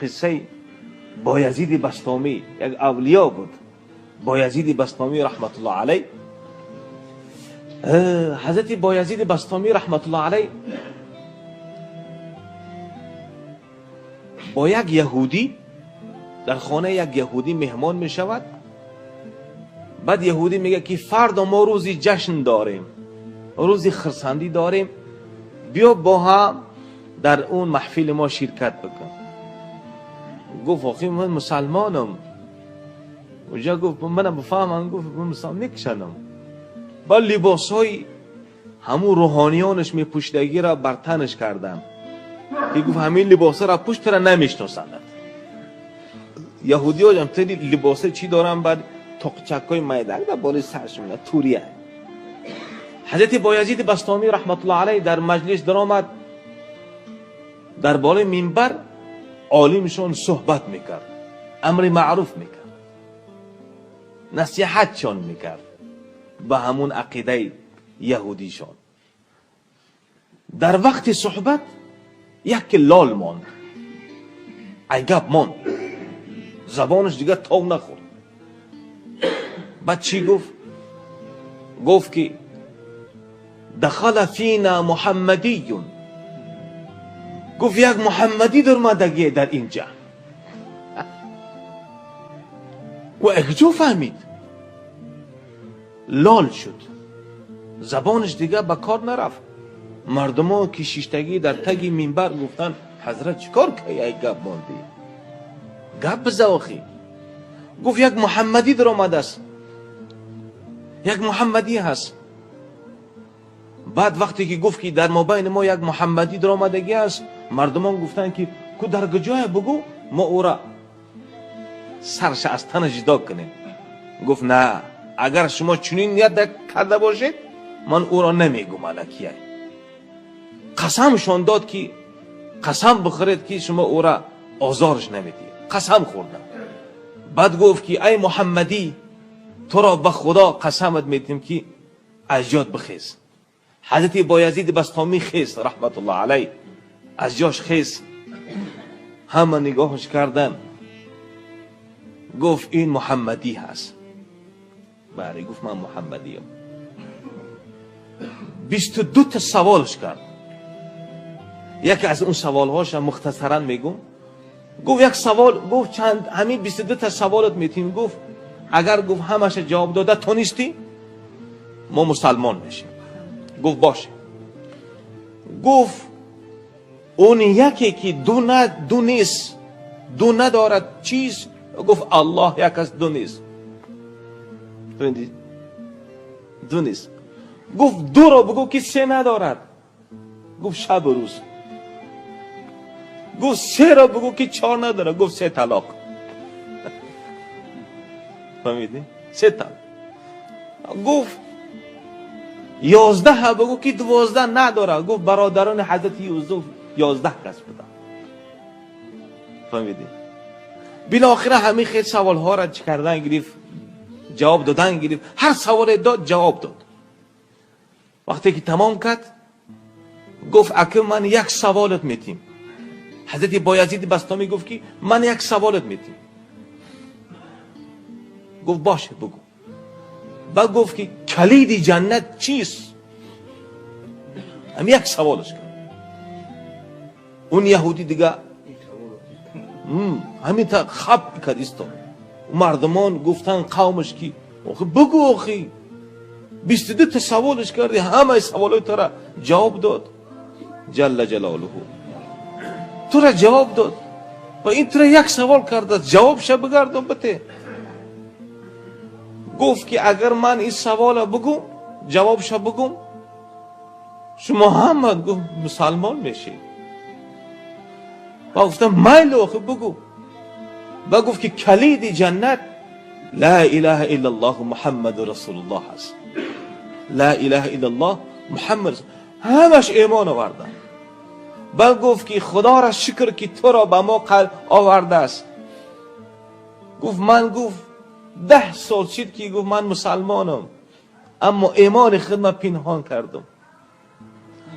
قصه بایزید بسطامی، یک اولیا بود، بایزید بسطامی رحمت الله علیه. حضرت بایزید بسطامی رحمت الله علیه با یک یهودی در خانه یک یهودی مهمان می شود. بعد یهودی میگه که فردا ما روزی جشن داریم، روزی خرسندی داریم، بیا با هم در اون محفل ما شرکت بکن. گفت آخی من مسلمانم. اونجا گفت منم بفهمم. گفت من مسلمان نکشنم. با لباس های همون روحانیانش می پوشیدگی را بر تنش کردم که گفت همین لباس را پوشت را نمیشناسند. یهودی ها جمتری لباس چی دارن؟ بعد تقچک های میدک در بالای سرش میدن توریه. حضرت بایزید بسطامی رحمت الله علیه در مجلس در آمد، در بالای منبر عالمشان صحبت میکرد، امر معروف میکرد، نصیحتشان میکرد به همون عقیده یهودیشان. در وقت صحبت یک لال ماند، عجب ماند، زبانش دیگه تاو نخورد. بعد چی گفت؟ گفت که دخل فینا محمدیون. گفت یک محمدی در مدگی در اینجا. و اکجو فهمید، لال شد، زبانش دیگه به کار نرفت. مردم که شیشتگی در تگی منبر گفتن حضرت چیکار که یک گپ ماندی؟ گپ بزاخی. گفت یک محمدی در آمده است، یک محمدی هست. بعد وقتی که گفت که در مابین ما یک محمدی در آمدگی است، مردمان گفتن که کو در کجای بگو ما او را سرش از تن جدا کنیم. گفت نه، اگر شما چنین نیت کرده باشید من او را نمیگم الکیه. قسمشان داد که قسم بخورید که شما او را آزارش نمیدید. قسم خوردم. بعد گفت که ای محمدی تو را به خدا قسمت میدیم که از جات بخیز. حضرت بایزید بسطامی خیز رحمت الله علیه، از جاش خیز. همه نگاهش کردن، گفت این محمدی هست. بله گفت من محمدیم. 22 تا سوالش کرد. یکی از اون سوالهاش مختصرا میگم. گفت یک سوال، گفت چند، همین 22 تا سوالت میتیم. گفت اگر گفت همش جواب داده تو نیستی ما مسلمان میشیم. گفت باشه. گفت اون یکی که دو نیست، دو ندارد چیز. گفت الله یک از دو نیست. دو نیست. گفت دو را بگو که سه ندارد. گفت شب و روز. گفت سه را بگو که چهار ندارد. گفت سه طلاق. فهمیدی؟ سه طلاق. گفت 11 بگو که 12 نداره. گفت برادران حضرت یوسف 11 کس بودن. فهمیدی؟ بالاخره همین خیلی سوال ها را چی کردن گرفت، جواب دادن گرفت. هر سوال داد جواب داد. وقتی که تمام کرد گفت اگه من یک سوالت میتیم. حضرت بایزید بسطامی گفت که من یک سوالت میتیم. گفت باشه بگو. بعد گفت که کلید جنت چیست؟ هم یک سوالش کرد. اون یهودی دیگه همین تا خب کرد ایستاد. مردمان گفتن قومش که بگو آخی 22 تا سوالش کردی، همه سوالای تو را جواب داد. جل جلاله تو را جواب داد و این تو را یک سوال کرده جوابش بگردم بته. گفت که اگر من این سوال بگم جوابش بگم شما هم گفت مسلمان میشید. و گفتم میل آخه بگو. و گفت که کلید جنت لا اله الا الله محمد رسول الله هست. لا اله الا الله محمد. همش ایمان آوردن. بعد گفت که خدا را شکر که تو را به ما آورده است. گفت من گفت 10 سال شد که گفت من مسلمانم اما ایمان خود من پنهان کردم.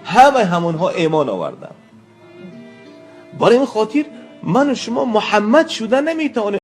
همونها ایمان آوردن. برای این خاطر من و شما محمد شدن نمیتوانیم.